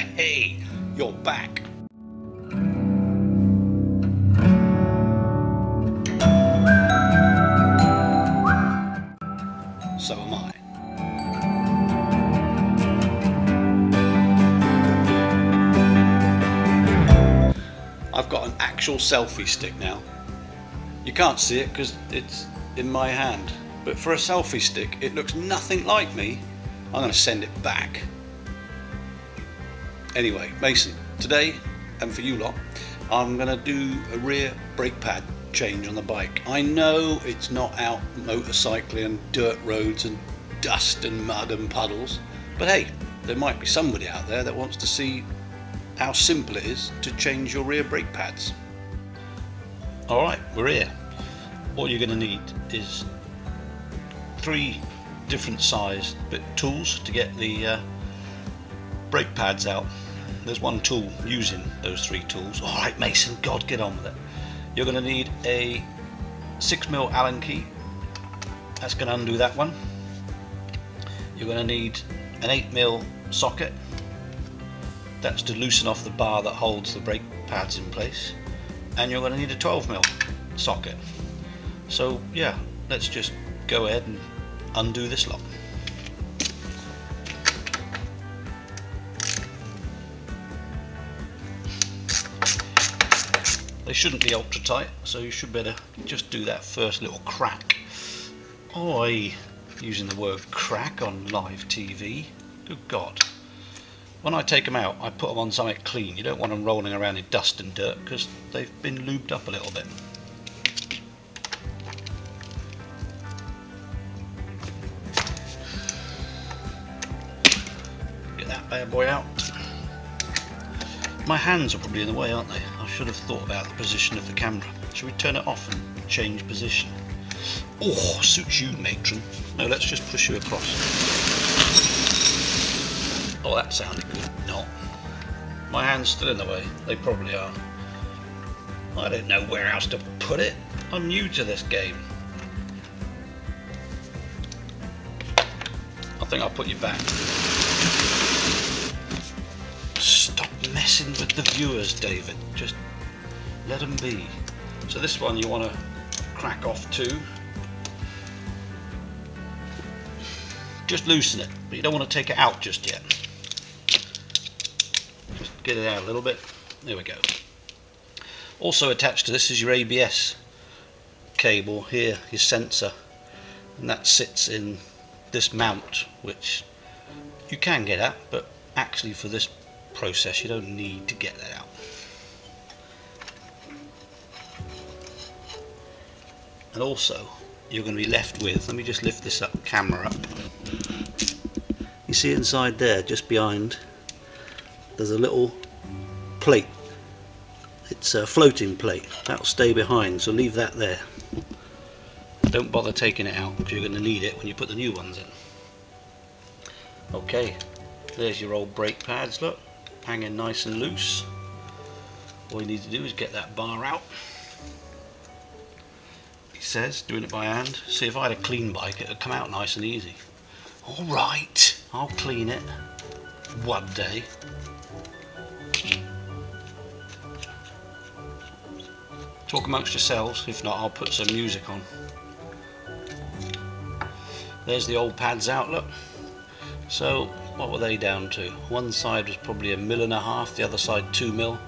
Hey, you're back. So am I. I've got an actual selfie stick now. You can't see it because it's in my hand, but for a selfie stick it looks nothing like me. I'm going to send it back. Anyway, Mason, today, and for you lot, I'm going to do a rear brake pad change on the bike. I know it's not out motorcycling and dirt roads and dust and mud and puddles, but hey, there might be somebody out there that wants to see how simple it is to change your rear brake pads. Alright, we're here. All you're going to need is 3 different size tools to get the brake pads out. There's one tool using those 3 tools. Alright Mason, God, get on with it. You're going to need a 6mm Allen key. That's going to undo that one. You're going to need an 8mm socket. That's to loosen off the bar that holds the brake pads in place. And you're going to need a 12mm socket. So yeah, let's just go ahead and undo this lot. They shouldn't be ultra tight, so you should better just do that first little crack. Oi, using the word crack on live TV. Good God. When I take them out, I put them on something clean. You don't want them rolling around in dust and dirt because they've been lubed up a little bit. Get that bad boy out. My hands are probably in the way, aren't they? I should have thought about the position of the camera. Should we turn it off and change position? Oh, suits you, matron. No, let's just push you across. Oh, that sounded good. Not. My hand's still in the way. They probably are. I don't know where else to put it. I'm new to this game. I think I'll put you back. Stop messing with the viewers, David. Just let them be. So this one you want to crack off too. Just loosen it, but you don't want to take it out just yet. Just get it out a little bit. There we go. Also attached to this is your ABS cable here, your sensor, and that sits in this mount, which you can get at, but actually for this process you don't need to get that out. And also you're going to be left with, let me just lift this camera up. You see inside there, just behind, there's a little plate. It's a floating plate. That'll stay behind, so leave that there. Don't bother taking it out because you're going to need it when you put the new ones in. Okay, there's your old brake pads, look, hanging nice and loose. All you need to do is get that bar out. He says, doing it by hand. See, if I had a clean bike it would come out nice and easy. Alright, I'll clean it one day. Talk amongst yourselves, if not I'll put some music on. There's the old pads out, look. So what were they down to? One side was probably 1.5 mil, the other side 2 mil,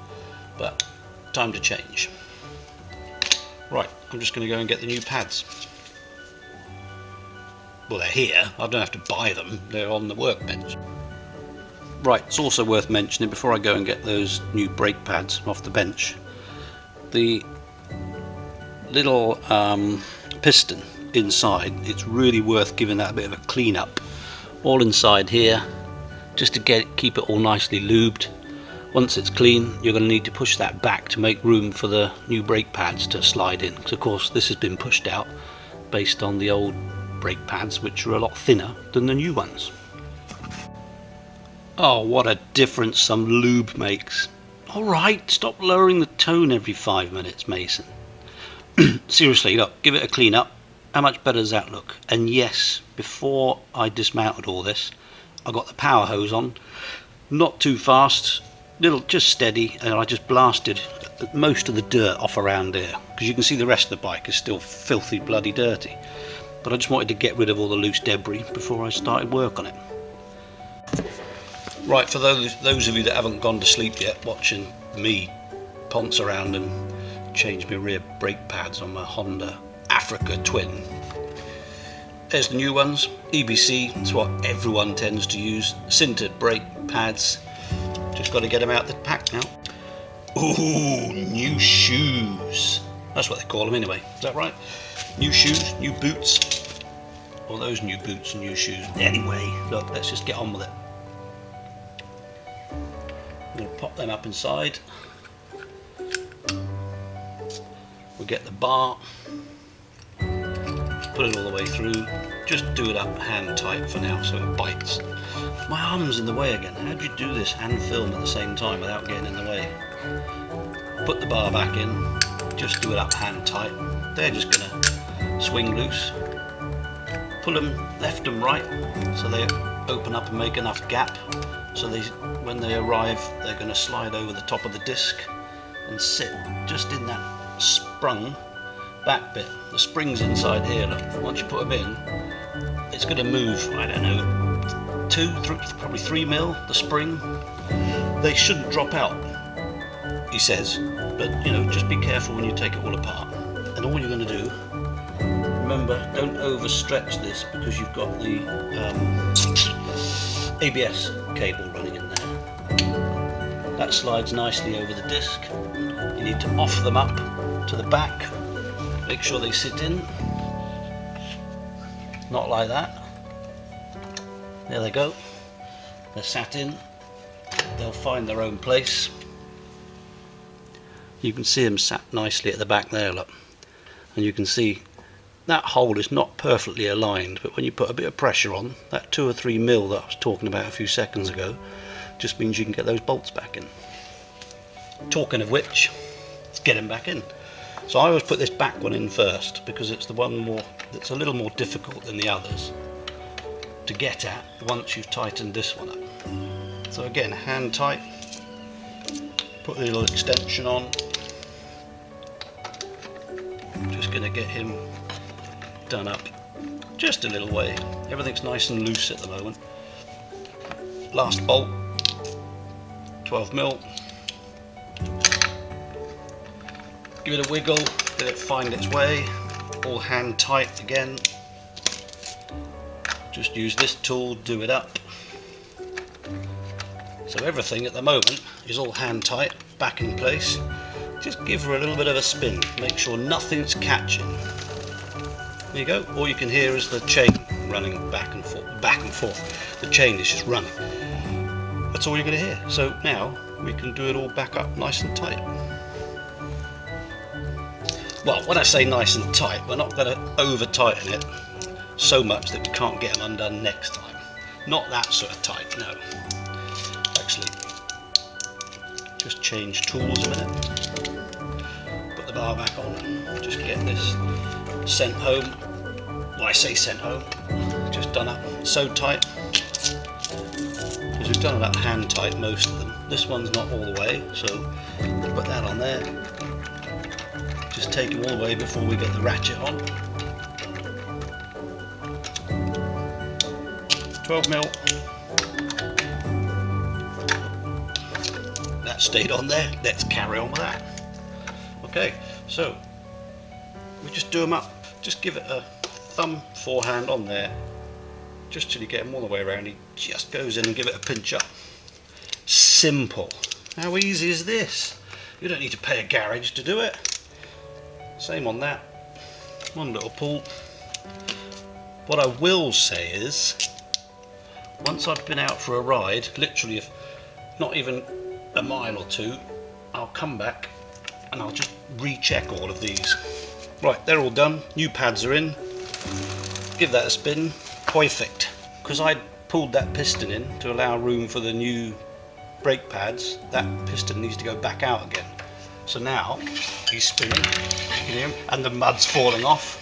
but time to change. Right, I'm just going to go and get the new pads. Well, they're here, I don't have to buy them, they're on the workbench. Right, it's also worth mentioning before I go and get those new brake pads off the bench, the little piston inside, it's really worth giving that a bit of a clean up. All inside here, just to keep it all nicely lubed. Once it's clean, you're going to need to push that back to make room for the new brake pads to slide in, because of course this has been pushed out based on the old brake pads, which are a lot thinner than the new ones. Oh, what a difference some lube makes. Alright, stop lowering the tone every 5 minutes, Mason. Seriously, look, give it a clean up. How much better does that look? And yes, before I dismounted all this, I got the power hose on Not too fast, just steady, and I just blasted most of the dirt off around here, because you can see the rest of the bike is still filthy bloody dirty. But I just wanted to get rid of all the loose debris before I started work on it. Right, for those of you that haven't gone to sleep yet watching me ponce around and change my rear brake pads on my Honda Africa Twin, there's the new ones. EBC, it's what everyone tends to use. Sintered brake pads. Just got to get them out the pack now. Ooh, new shoes. That's what they call them anyway. Is that right? New shoes, new boots. Or those new boots and new shoes. Anyway, look, let's just get on with it. I'm going to pop them up inside. We'll get the bar. Put it all the way through. Just do it up hand tight for now so it bites. My arm's in the way again. How do you do this and film at the same time without getting in the way? Put the bar back in. Just do it up hand tight. They're just gonna swing loose. Pull them left and right so they open up and make enough gap. So when they arrive, they're gonna slide over the top of the disc and sit just in that sprung back bit. The spring's inside here, look. Once you put them in, it's going to move, I don't know, 2, probably 3 mil, the spring. They shouldn't drop out, he says, but you know, just be careful when you take it all apart. And all you're going to do, remember, don't overstretch this because you've got the ABS cable running in there. That slides nicely over the disc. You need to off them up to the back. Make sure they sit in, not like that. There they go. They're sat in. They'll find their own place. You can see them sat nicely at the back there, look. And you can see that hole is not perfectly aligned, but when you put a bit of pressure on, that 2 or 3 mil that I was talking about a few seconds ago, just means you can get those bolts back in. Talking of which, let's get them back in. So I always put this back one in first because it's the one that's a little more difficult than the others to get at once you've tightened this one up. So again, hand tight, put a little extension on. Just going to get him done up just a little way. Everything's nice and loose at the moment. Last bolt, 12 mil. Give it a wiggle, let it find its way, all hand tight again. Just use this tool, do it up. So everything at the moment is all hand tight, back in place. Just give her a little bit of a spin, make sure nothing's catching. There you go, all you can hear is the chain running back and forth, back and forth. The chain is just running. That's all you're going to hear. So now we can do it all back up nice and tight. Well, when I say nice and tight, we're not going to over tighten it so much that we can't get them undone next time. Not that sort of tight, no. Actually, just change tools a minute. Put the bar back on. Just get this sent home. Well, I say sent home. Just done up so tight. Because we've done it up hand tight, most of them. This one's not all the way, so put that on there. Just take them all the way before we get the ratchet on. 12 mil. That stayed on there. Let's carry on with that. Okay, so we just do them up. Just give it a thumb forehand on there, just till you get them all the way around. He just goes in and give it a pinch up. Simple. How easy is this? You don't need to pay a garage to do it. Same on that. One little pull. What I will say is, once I've been out for a ride, literally if not even a mile or two, I'll come back and I'll just recheck all of these. Right, they're all done. New pads are in. Give that a spin. Perfect. Because I pulled that piston in to allow room for the new brake pads, that piston needs to go back out again. So now he's spinning, and the mud's falling off.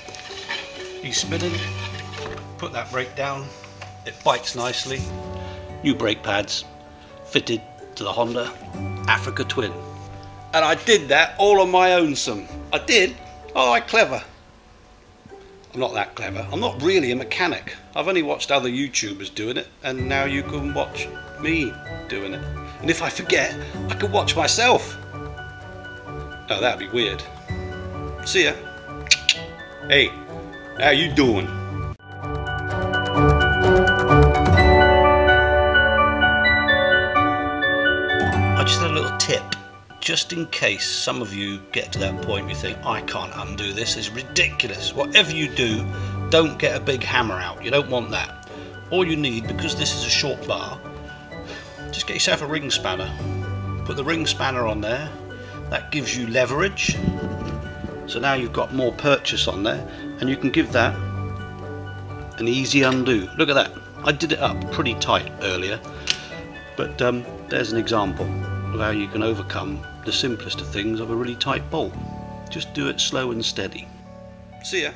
He's spinning. Put that brake down. It bites nicely. New brake pads. fitted to the Honda Africa Twin. And I did that all on my own, son. I did? Oh, I'm clever. I'm not that clever. I'm not really a mechanic. I've only watched other YouTubers doing it, and now you can watch me doing it. And if I forget, I can watch myself. Oh, that'd be weird. See ya. Hey, how you doing? I just had a little tip, just in case some of you get to that point you think, I can't undo this, it's ridiculous. Whatever you do, don't get a big hammer out. You don't want that. All you need, because this is a short bar, just get yourself a ring spanner. Put the ring spanner on there. That gives you leverage. So now you've got more purchase on there, and you can give that an easy undo. Look at that. I did it up pretty tight earlier, but there's an example of how you can overcome the simplest of things of a really tight bolt. Just do it slow and steady. See ya.